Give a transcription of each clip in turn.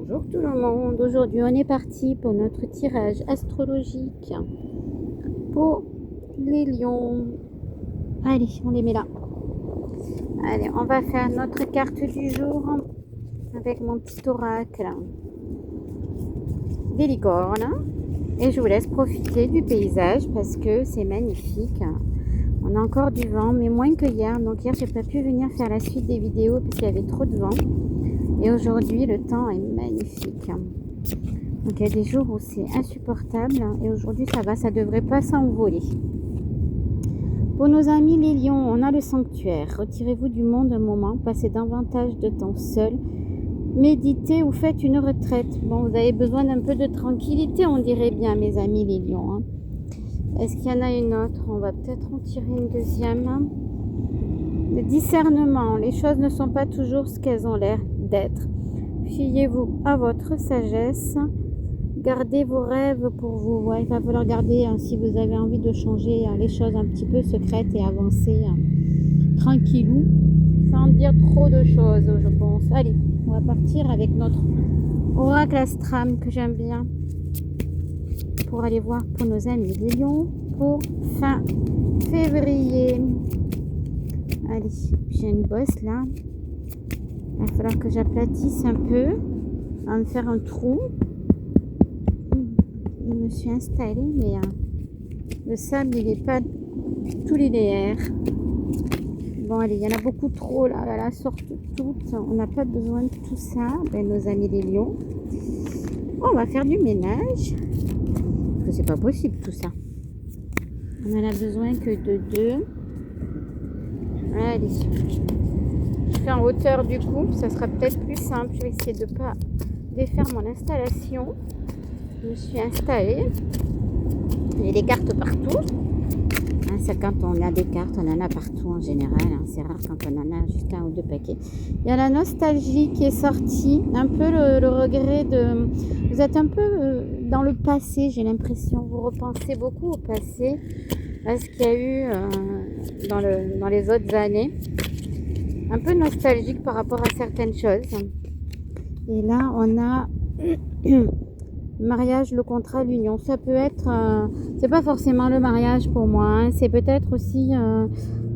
Bonjour tout le monde, aujourd'hui on est parti pour notre tirage astrologique pour les lions. Allez, on les met là. Allez, on va faire notre carte du jour avec mon petit oracle des licornes. Et je vous laisse profiter du paysage parce que c'est magnifique. On a encore du vent, mais moins que hier. Donc hier, j'ai pas pu venir faire la suite des vidéos parce qu'il y avait trop de vent. Et aujourd'hui, le temps est magnifique. Donc il y a des jours où c'est insupportable. Et aujourd'hui, ça va, ça devrait pas s'envoler. Pour nos amis les lions, on a le sanctuaire. Retirez-vous du monde un moment, passez davantage de temps seul. Méditez ou faites une retraite. Bon, vous avez besoin d'un peu de tranquillité, on dirait bien, mes amis les lions. Hein. Est-ce qu'il y en a une autre? On va peut-être en tirer une deuxième. Le discernement. Les choses ne sont pas toujours ce qu'elles ont l'air d'être. Fiez-vous à votre sagesse. Gardez vos rêves pour vous. Ouais, il va falloir garder, si vous avez envie de changer les choses un petit peu secrètes et avancer tranquillou, sans dire trop de choses, je pense. Allez, on va partir avec notre oracle astram que j'aime bien pour aller voir pour nos amis les lions pour fin février. Allez, j'ai une bosse là. Il va falloir que j'aplatisse un peu. On va me faire un trou. Je me suis installée, mais le sable, il n'est pas tout linéaire. Bon, allez, il y en a beaucoup trop là. Là, sortent toutes. On n'a pas besoin de tout ça. Ben, nos amis les lions. On va faire du ménage. Parce que c'est pas possible tout ça. On en a besoin que de 2. Allez. Je fais en hauteur du coup. Ça sera peut-être plus simple. Je vais essayer de ne pas défaire mon installation. Je me suis installée. Il y a des cartes partout. Ça, quand on a des cartes, on en a partout en général. C'est rare quand on en a juste un ou deux paquets. Il y a la nostalgie qui est sortie. Un peu le regret de... Vous êtes un peu dans le passé, j'ai l'impression. Vous repensez beaucoup au passé. À ce qu'il y a eu dans les autres années. Un peu nostalgique par rapport à certaines choses. Et là, on a... mariage, le contrat, l'union. Ça peut être, c'est pas forcément le mariage pour moi, hein. C'est peut-être aussi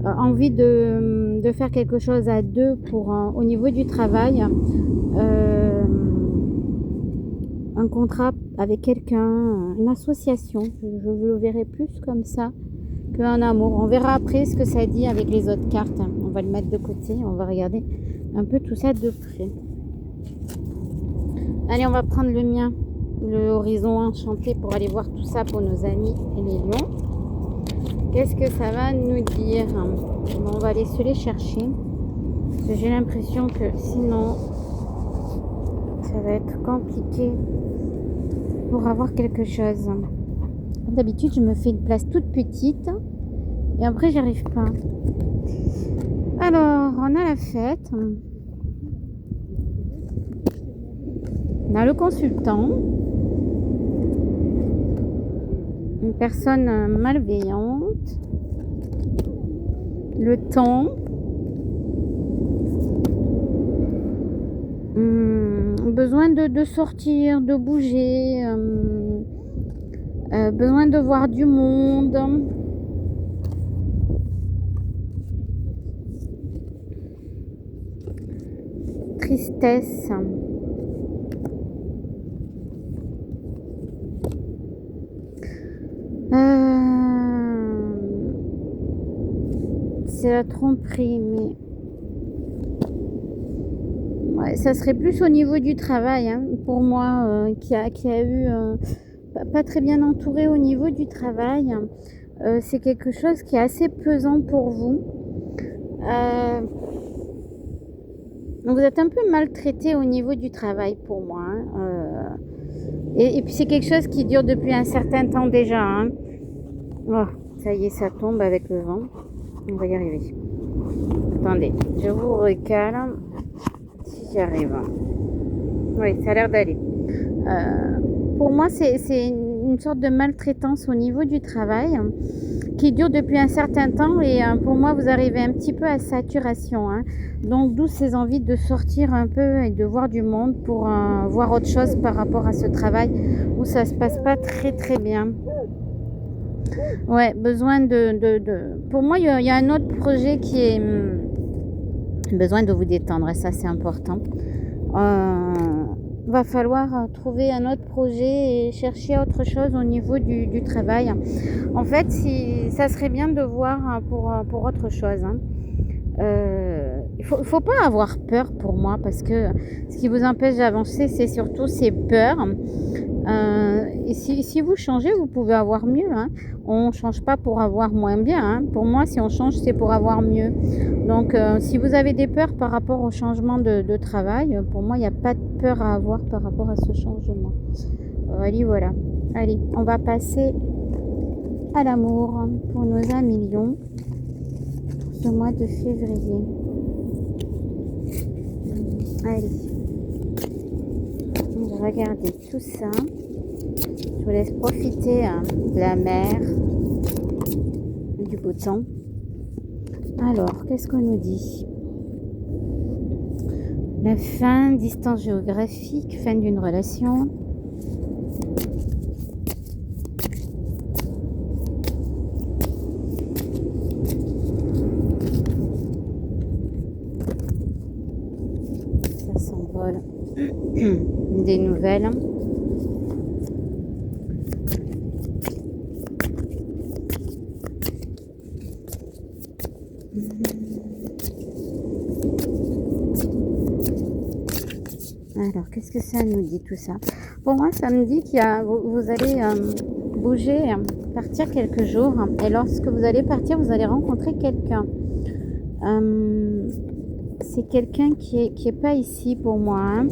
envie de faire quelque chose à deux pour au niveau du travail, un contrat avec quelqu'un, une association. Je le verrai plus comme ça qu'un amour. On verra après ce que ça dit avec les autres cartes. On va le mettre de côté, on va regarder un peu tout ça de près. Allez, on va prendre le mien. Le horizon enchanté pour aller voir tout ça pour nos amis et les lions. Qu'est-ce que ça va nous dire? Bon, on va aller se les chercher. Parce que j'ai l'impression que sinon, ça va être compliqué pour avoir quelque chose. D'habitude, je me fais une place toute petite et après, j'arrive pas. Alors, on a la fête. On a le consultant. Une personne malveillante, le temps, besoin de sortir, de bouger, besoin de voir du monde, tristesse. C'est la tromperie, mais ouais, ça serait plus au niveau du travail, hein, pour moi, qui a eu pas très bien entouré au niveau du travail. C'est quelque chose qui est assez pesant pour vous. Donc vous êtes un peu maltraité au niveau du travail pour moi. Hein, et puis c'est quelque chose qui dure depuis un certain temps déjà. Hein. Oh, ça y est, ça tombe avec le vent. On va y arriver. Attendez, je vous recale si j'y arrive. Oui, ça a l'air d'aller. Pour moi, c'est une sorte de maltraitance au niveau du travail qui dure depuis un certain temps et pour moi, vous arrivez un petit peu à saturation, hein. Donc d'où ces envies de sortir un peu et de voir du monde pour voir autre chose par rapport à ce travail où ça se passe pas très, très bien. Ouais, besoin pour moi, il y a un autre projet qui est besoin de vous détendre et ça, c'est important. Va falloir trouver un autre projet et chercher autre chose au niveau du travail. En fait, ça serait bien de voir pour autre chose, hein. Il faut pas avoir peur pour moi parce que ce qui vous empêche d'avancer, c'est surtout ces peurs. Et si vous changez, vous pouvez avoir mieux, hein. On change pas pour avoir moins bien, hein. Pour moi, si on change, c'est pour avoir mieux. Donc, si vous avez des peurs par rapport au changement de travail, pour moi, il n'y a pas de peur à avoir par rapport à ce changement. Allez, voilà. Allez, on va passer à l'amour pour nos amis lions ce mois de février. Allez, on va regarder tout ça. Je vous laisse profiter de la mer, du beau temps. Alors, qu'est-ce qu'on nous dit? La fin, distance géographique, fin d'une relation. Ça s'envole. Des nouvelles. Alors, qu'est-ce que ça nous dit tout ça? Pour moi, ça me dit vous allez bouger, partir quelques jours. Et lorsque vous allez partir, vous allez rencontrer quelqu'un. C'est quelqu'un qui est pas ici pour moi, hein.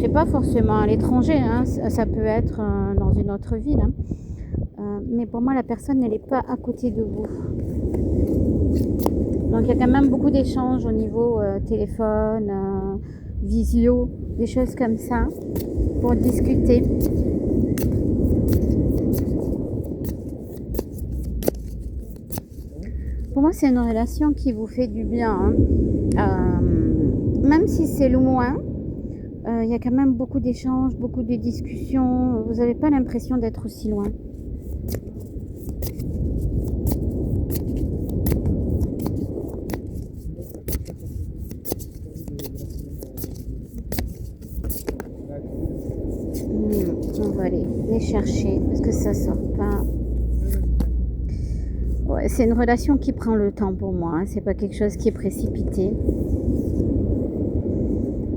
C'est pas forcément à l'étranger, hein. Ça peut être dans une autre ville, hein. Mais pour moi, la personne, elle n'est pas à côté de vous. Donc, il y a quand même beaucoup d'échanges au niveau téléphone, visio, des choses comme ça, pour discuter. Pour moi, c'est une relation qui vous fait du bien, hein. Même si c'est loin, il y a quand même beaucoup d'échanges, beaucoup de discussions. Vous n'avez pas l'impression d'être aussi loin. On va aller les chercher parce que ça sort pas. Ouais, c'est une relation qui prend le temps pour moi, hein. C'est pas quelque chose qui est précipité.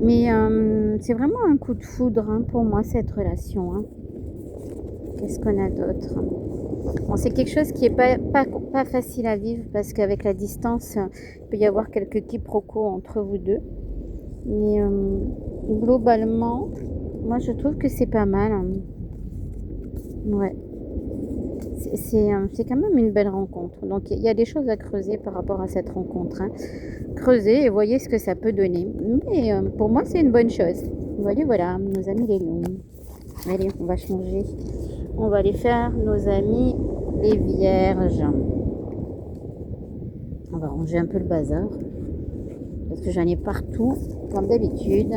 Mais c'est vraiment un coup de foudre, hein, pour moi, cette relation, hein. Qu'est-ce qu'on a d'autre? Bon, c'est quelque chose qui est pas facile à vivre parce qu'avec la distance, il peut y avoir quelques quiproquos entre vous deux. Mais globalement, moi je trouve que c'est pas mal, hein. Ouais. C'est quand même une belle rencontre. Donc il y a des choses à creuser par rapport à cette rencontre, hein. Creusez et voyez ce que ça peut donner. Mais pour moi, c'est une bonne chose. Voilà, nos amis les lions. Allez, on va changer. On va aller faire nos amis les vierges. On va ranger un peu le bazar. Parce que j'en ai partout, comme d'habitude.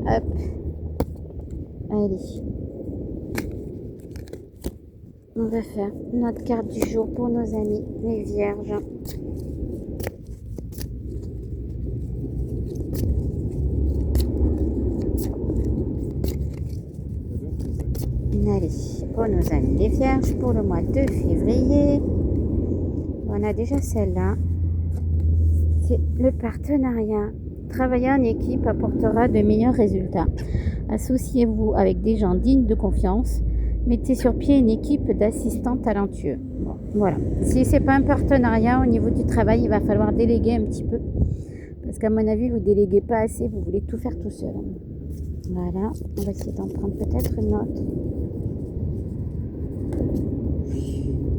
Hop. Allez. On va faire notre carte du jour pour nos amis les vierges. Allez, pour nos amis les vierges, pour le mois de février, on a déjà celle-là. C'est le partenariat. Travailler en équipe apportera de meilleurs résultats. Associez-vous avec des gens dignes de confiance. Mettez sur pied une équipe d'assistants talentueux. Bon, voilà. Si c'est pas un partenariat au niveau du travail, il va falloir déléguer un petit peu. Parce qu'à mon avis, vous ne déléguez pas assez, vous voulez tout faire tout seul. Voilà. On va essayer d'en prendre peut-être une autre.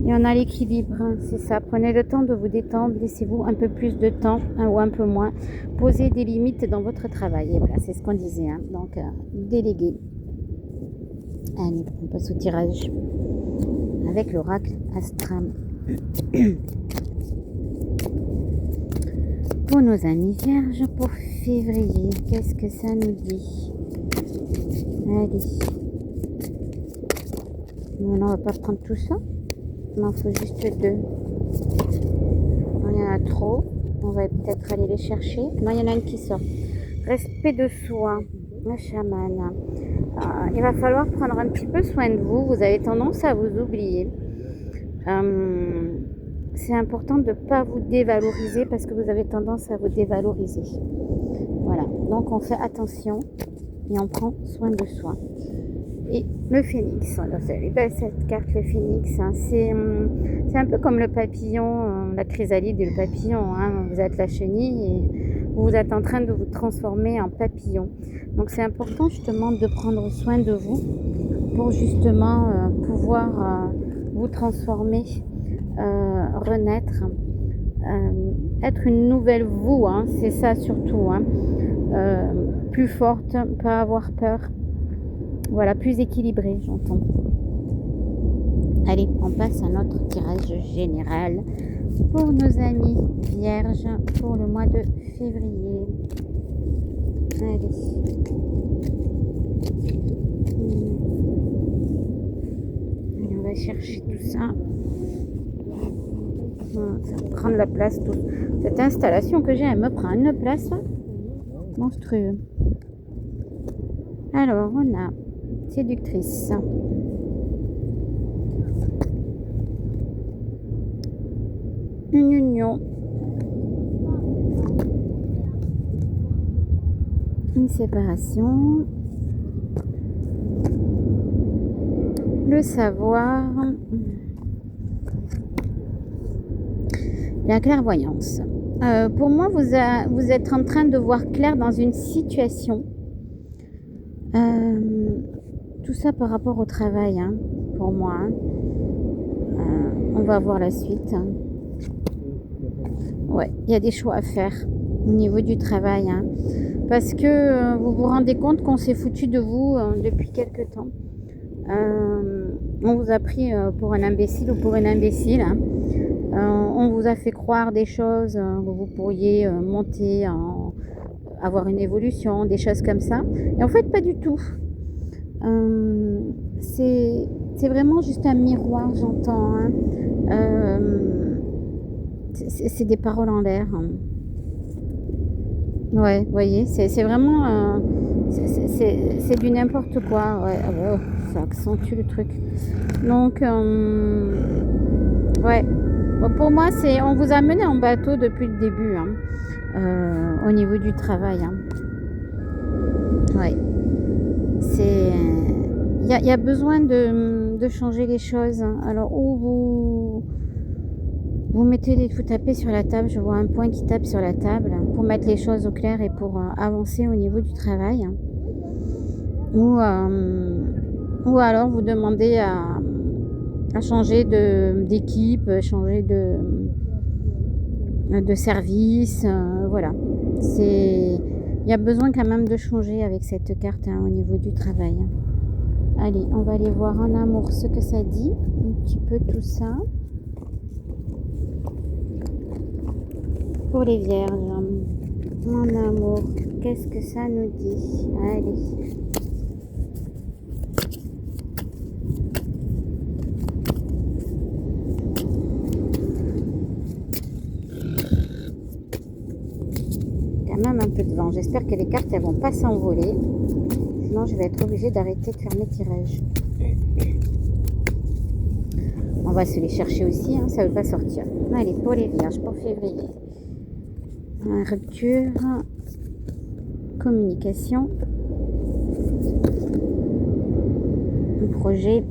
Et on a l'équilibre, hein, c'est ça. Prenez le temps de vous détendre, laissez-vous un peu plus de temps, hein, ou un peu moins. Posez des limites dans votre travail. Et voilà, c'est ce qu'on disait, hein. Donc, déléguer. Allez, on passe au tirage avec l'oracle Astram. Pour nos amis vierges, pour février, qu'est-ce que ça nous dit? Allez. Non, on va pas prendre tout ça. Non, il faut juste 2. Non, il y en a trop. On va peut-être aller les chercher. Non, il y en a une qui sort. Respect de soi. La chamane. Il va falloir prendre un petit peu soin de vous. Vous avez tendance à vous oublier. C'est important de ne pas vous dévaloriser parce que vous avez tendance à vous dévaloriser. Voilà. Donc, on fait attention et on prend soin de soi. Et le phénix, alors c'est belle cette carte, le phénix, hein, c'est un peu comme le papillon, la chrysalide et le papillon, hein, vous êtes la chenille et vous êtes en train de vous transformer en papillon. Donc c'est important justement de prendre soin de vous pour justement pouvoir vous transformer, renaître, être une nouvelle vous, hein, c'est ça surtout, hein, plus forte, pas avoir peur. Voilà, plus équilibré, j'entends. Allez, on passe à notre tirage général pour nos amis vierges pour le mois de février. Allez. Allez, on va chercher tout ça. Ça va prendre la place. Cette installation que j'ai, elle me prend une place monstrueuse. Alors, on a séductrice. Une union. Une séparation. Le savoir. La clairvoyance. Pour moi, vous êtes en train de voir clair dans une situation. Tout ça par rapport au travail, hein, pour moi. Hein. On va voir la suite. Hein. Ouais, il y a des choix à faire au niveau du travail. Hein, parce que vous vous rendez compte qu'on s'est foutu de vous depuis quelque temps. On vous a pris pour un imbécile ou pour une imbécile. Hein. On vous a fait croire des choses que vous pourriez monter, avoir une évolution, des choses comme ça. Et en fait, pas du tout. C'est vraiment juste un miroir, j'entends. Hein. C'est des paroles en l'air. Hein. Ouais, vous voyez, c'est vraiment... c'est du n'importe quoi. Ouais, oh, ça accentue le truc. Donc, ouais. Bon, pour moi, on vous a mené en bateau depuis le début, hein, au niveau du travail. Hein. Ouais. Il y a besoin de changer les choses. Hein. Alors, où vous mettez vous tapez sur la table, je vois un point qui tape sur la table pour mettre les choses au clair et pour avancer au niveau du travail. Ou alors vous demandez à changer d'équipe, changer de service, voilà. Il y a besoin quand même de changer avec cette carte, hein, au niveau du travail. Allez, on va aller voir en amour ce que ça dit, un petit peu tout ça. Pour les vierges, en amour, qu'est-ce que ça nous dit? Allez. Quand même un peu de vent. J'espère que les cartes elles vont pas s'envoler. Sinon je vais être obligée d'arrêter de faire mes tirages. On va se les chercher aussi, hein, ça ne veut pas sortir. Allez, pour les vierges, pour février. Rupture, communication, un projet.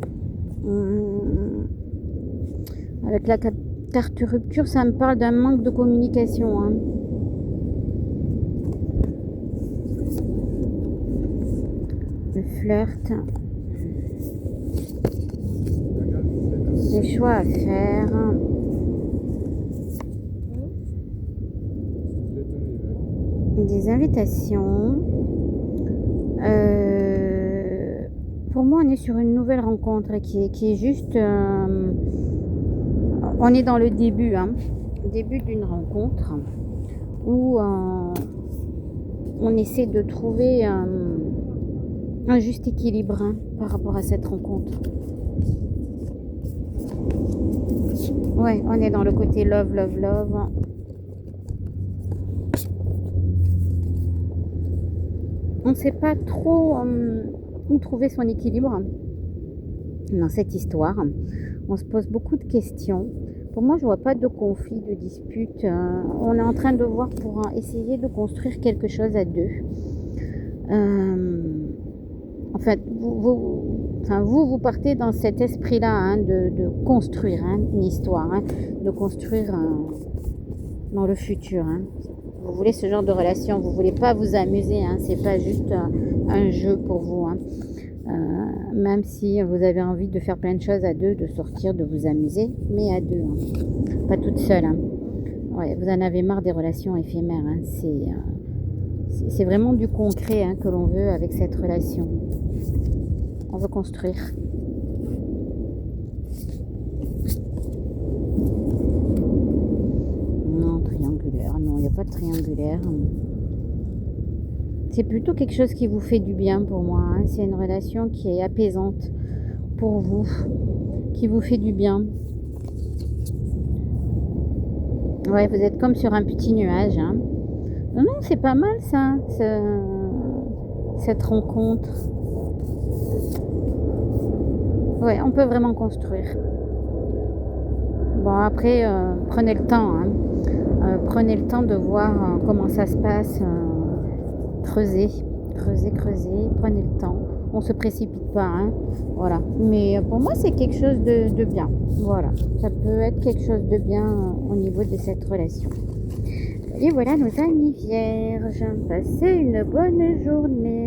Avec la carte rupture, ça me parle d'un manque de communication. Hein. Le flirt. Les choix à faire. Des invitations. Pour moi, on est sur une nouvelle rencontre qui est juste... on est dans le début, hein, début d'une rencontre où on essaie de trouver un juste équilibre, hein, par rapport à cette rencontre. Ouais, on est dans le côté love, love, love. On ne sait pas trop où trouver son équilibre dans cette histoire. On se pose beaucoup de questions. Pour moi, je vois pas de conflit, de dispute. On est en train de voir pour essayer de construire quelque chose à deux. En fait, vous partez dans cet esprit-là, hein, de construire, hein, une histoire, hein, de construire dans le futur. Hein. Vous voulez ce genre de relation, vous voulez pas vous amuser, hein, c'est pas juste un jeu pour vous. Hein. Même si vous avez envie de faire plein de choses à deux, de sortir, de vous amuser, mais à deux, hein. Pas toute seule. Hein. Ouais, vous en avez marre des relations éphémères. Hein. C'est vraiment du concret, hein, que l'on veut avec cette relation. On veut construire. Non, triangulaire. Non, il n'y a pas de triangulaire. C'est plutôt quelque chose qui vous fait du bien pour moi. Hein. C'est une relation qui est apaisante pour vous, qui vous fait du bien. Ouais, vous êtes comme sur un petit nuage. Hein. Non, non, c'est pas mal ça, cette rencontre. Ouais, on peut vraiment construire. Bon, après, prenez le temps. Hein. Prenez le temps de voir comment ça se passe. Creusez, prenez le temps. On se précipite pas, hein. Voilà. Mais pour moi, c'est quelque chose de bien. Voilà. Ça peut être quelque chose de bien au niveau de cette relation. Et voilà nos amis vierges. Passez une bonne journée.